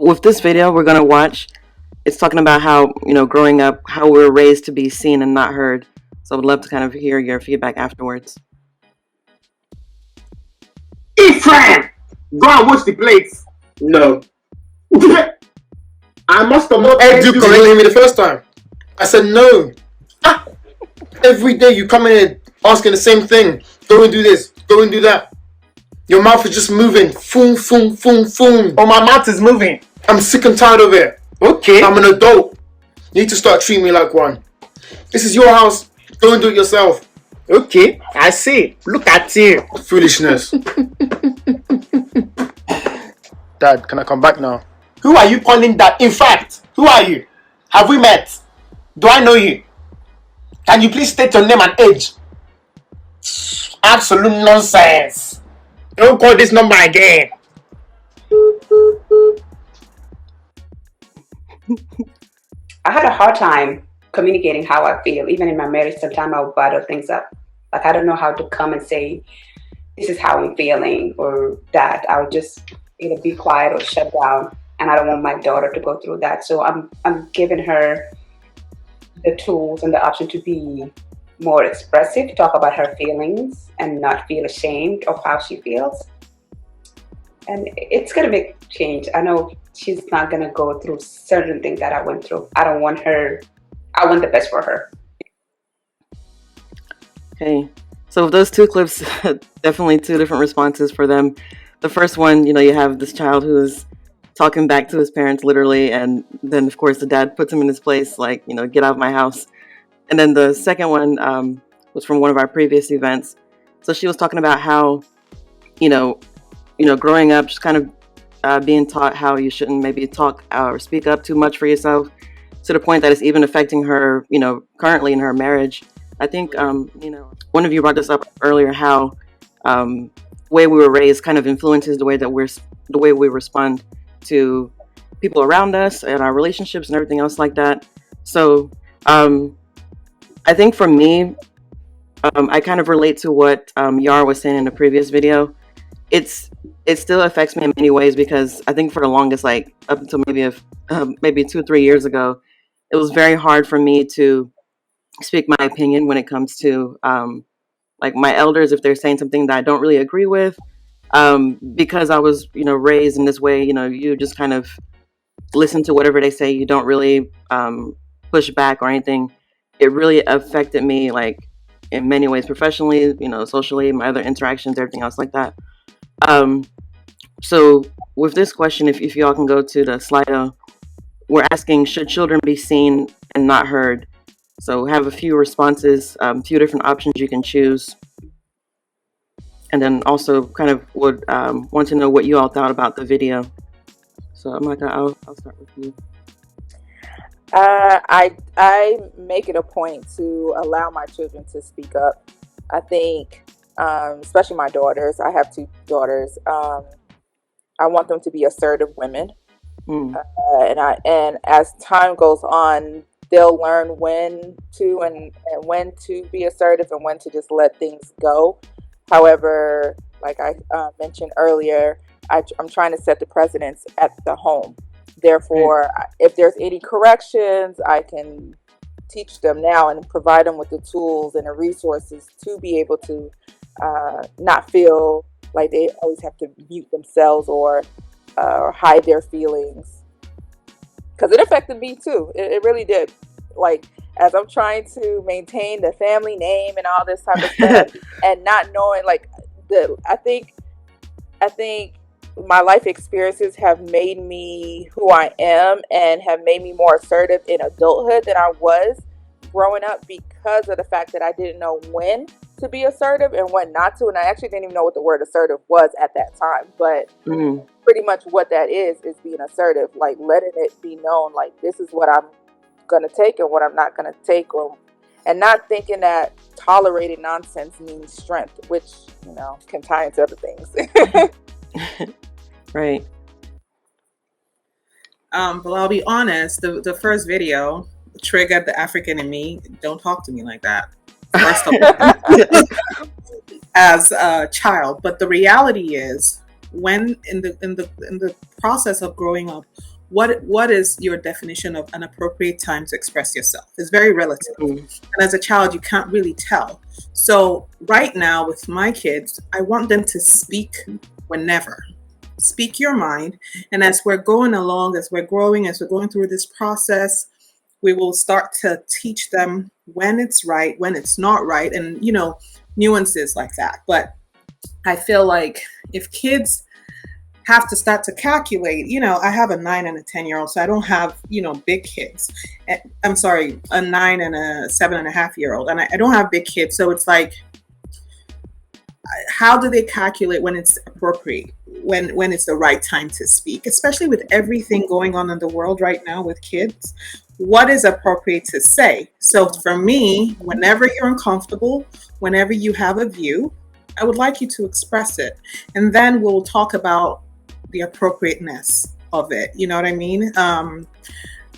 with this video we're gonna watch, it's talking about how, growing up, how we're raised to be seen and not heard. So I would love to kind of hear your feedback afterwards. Ephraim, go and wash the plates. No. I must have not Hey, you corrected me the first time. I said no. Every day you come in asking the same thing. Go and do this. Go and do that. Your mouth is just moving. Foom, foom, foom, foom. Oh, my mouth is moving. I'm sick and tired of it. Okay. I'm an adult. You need to start treating me like one. This is your house. Go and do it yourself. Okay, I see. Look at you. Foolishness. Dad, can I come back now? Who are you calling that? In fact, who are you? Have we met? Do I know you? Can you please state your name and age? Absolute nonsense. Don't call this number again. I had a hard time communicating how I feel. Even in my marriage, sometimes I would bottle things up. Like, I don't know how to come and say, this is how I'm feeling, or that. I would just either be quiet or shut down. And I don't want my daughter to go through that. So I'm giving her the tools and the option to be more expressive, talk about her feelings and not feel ashamed of how she feels. And it's going to make change. I know she's not going to go through certain things that I went through. I want the best for her. Okay. So with those two clips, definitely two different responses for them. The first one, you have this child who is talking back to his parents literally, and then of course the dad puts him in his place, like, get out of my house. And then the second one was from one of our previous events. So she was talking about how, growing up, just kind of being taught how you shouldn't maybe talk or speak up too much for yourself, to the point that it's even affecting her, currently in her marriage. I think, one of you brought this up earlier, how way we were raised kind of influences the way we respond to people around us and our relationships and everything else like that. So I think for me, I kind of relate to what Yara was saying in the previous video. It still affects me in many ways, because I think for the longest, like up until maybe 2 or 3 years ago, it was very hard for me to speak my opinion when it comes to like my elders, if they're saying something that I don't really agree with, because I was raised in this way. You just kind of listen to whatever they say. You don't really push back or anything. It really affected me, like, in many ways, professionally, socially, my other interactions, everything else like that. So with this question, if y'all can go to the Slido, we're asking, should children be seen and not heard? So have a few responses, a few different options you can choose. And then also kind of would want to know what you all thought about the video. So I'll start with you. I make it a point to allow my children to speak up. I think, especially my daughters, I have 2 daughters. I want them to be assertive women. And as time goes on, they'll learn when to and when to be assertive and when to just let things go. However, like I mentioned earlier, I'm trying to set the precedence at the home. Therefore, if there's any corrections, I can teach them now and provide them with the tools and the resources to be able to not feel like they always have to mute themselves or hide their feelings. Because it affected me too. It really did. Like, as I'm trying to maintain the family name and all this type of stuff, and not knowing, like, I think my life experiences have made me who I am and have made me more assertive in adulthood than I was growing up, because of the fact that I didn't know when to be assertive and when not to. And I actually didn't even know what the word assertive was at that time. But pretty much what that is being assertive, like letting it be known, like, this is what I'm going to take and what I'm not going to take, and not thinking that tolerating nonsense means strength, which, can tie into other things. Right. But I'll be honest, the first video triggered the African in me. Don't talk to me like that, first of all, as a child. But the reality is, when in the process of growing up, what is your definition of an appropriate time to express yourself? It's very relative. And as a child, you can't really tell. So right now with my kids, I want them to speak whenever. Speak your mind. And as we're going along, as we're growing, as we're going through this process, we will start to teach them when it's right, when it's not right, and, you know, nuances like that. But I feel like if kids have to start to calculate, you know, I have a 9 and a 10-year-old, so I don't have, you know, big kids. I'm sorry, a 9 and a 7.5-year-old, and I don't have big kids. So it's like, how do they calculate when it's appropriate, when it's the right time to speak, especially with everything going on in the world right now with kids? What is appropriate to say? So for me, whenever you're uncomfortable, whenever you have a view, I would like you to express it. And then we'll talk about the appropriateness of it. You know what I mean?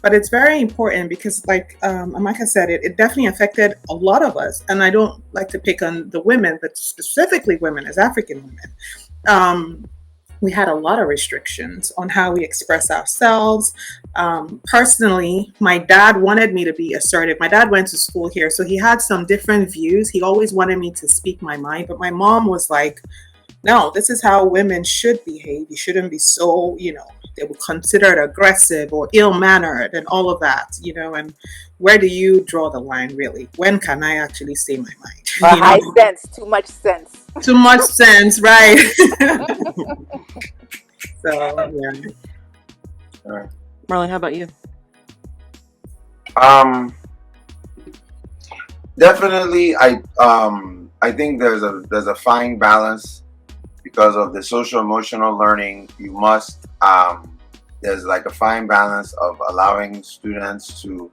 But it's very important because, like I said, it definitely affected a lot of us. And I don't like to pick on the women, but specifically women as African women. We had a lot of restrictions on how we express ourselves. Personally, my dad wanted me to be assertive. My dad went to school here, so he had some different views. He always wanted me to speak my mind, but my mom was like, no, this is how women should behave. You shouldn't be so, you know, they would consider it aggressive or ill-mannered and all of that, you know. And where do you draw the line, really? When can I actually say my mind? High sense, too much sense. Too much sense, right? So, yeah. All right. Marlon, how about you? Definitely, I think there's a fine balance because of the socio-emotional learning. You must there's like a fine balance of allowing students to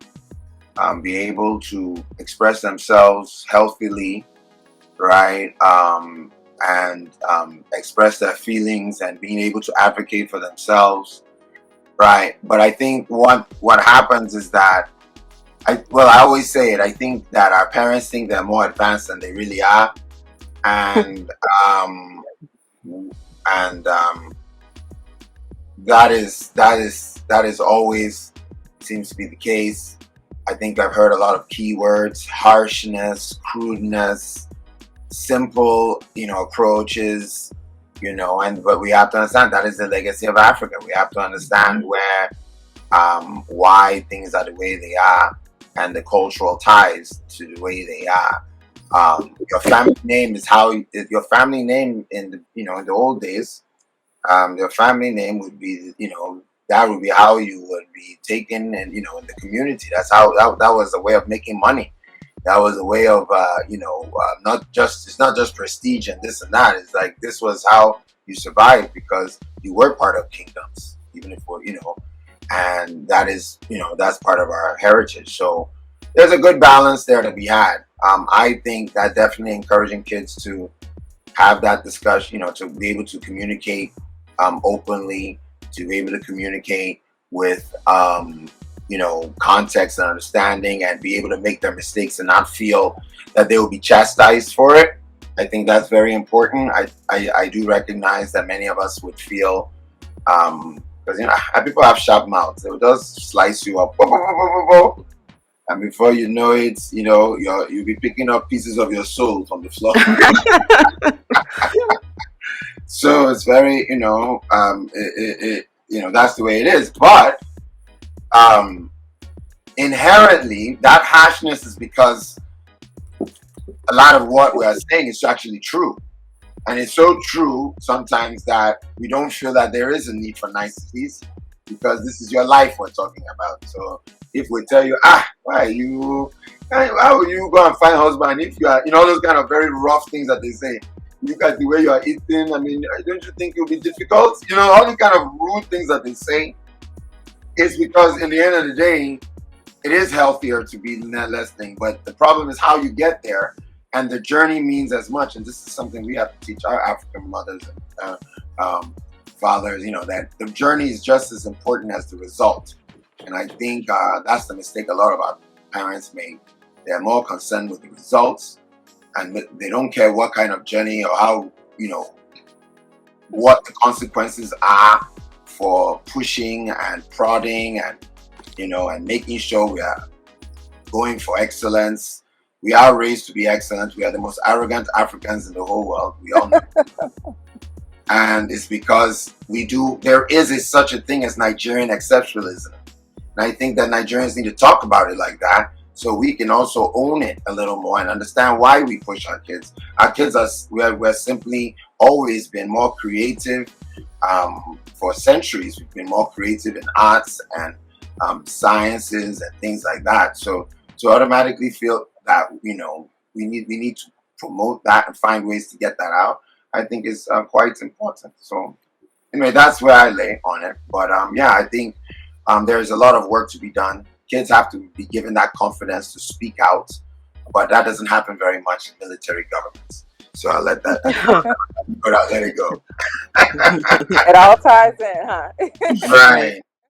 be able to express themselves healthily, right? And express their feelings and being able to advocate for themselves, right? But I think what happens is that I always say it. I think that our parents think they're more advanced than they really are, and that is always seems to be the case. I think I've heard a lot of keywords: harshness, crudeness, simple, approaches, but we have to understand that is the legacy of Africa. We have to understand why things are the way they are and the cultural ties to the way they are. Your family name is your family name in the old days. Your family name would be, that would be how you would be taken, and in the community. That's how that was a way of making money. That was a way of, it's not just prestige and this and that. It's like this was how you survived because you were part of kingdoms, even if and that is, that's part of our heritage. So there's a good balance there to be had. I think that definitely encouraging kids to have that discussion, to be able to communicate openly, to be able to communicate with, context and understanding, and be able to make their mistakes and not feel that they will be chastised for it. I think that's very important. I do recognize that many of us would feel, because people have sharp mouths. They will just slice you up, and before you know it, you'll be picking up pieces of your soul from the floor. So it's very, that's the way it is. But inherently, that harshness is because a lot of what we are saying is actually true. And it's so true sometimes that we don't feel that there is a need for niceties, because this is your life we're talking about. So if we tell you, how will you go and find a husband if you are, those kind of very rough things that they say. Look at the way you are eating. I mean, don't you think it will be difficult? All the kind of rude things that they say. It's because in the end of the day, it is healthier to be less thing. But the problem is how you get there. And the journey means as much. And this is something we have to teach our African mothers and fathers, that the journey is just as important as the result. And I think that's the mistake a lot of our parents make. They're more concerned with the results, and they don't care what kind of journey or how, what the consequences are for pushing and prodding and, and making sure we are going for excellence. We are raised to be excellent. We are the most arrogant Africans in the whole world. We all know. And it's because there is such a thing as Nigerian exceptionalism. And I think that Nigerians need to talk about it like that, so we can also own it a little more and understand why we push our kids. Our kids we're simply always been more creative. For centuries, we've been more creative in arts and sciences and things like that. So to automatically feel that we need to promote that and find ways to get that out, I think is quite important. So anyway, that's where I lay on it. But I think there's a lot of work to be done. Kids have to be given that confidence to speak out, but that doesn't happen very much in military governments. So I'll let that but I'll let it go. It all ties in, huh? Right.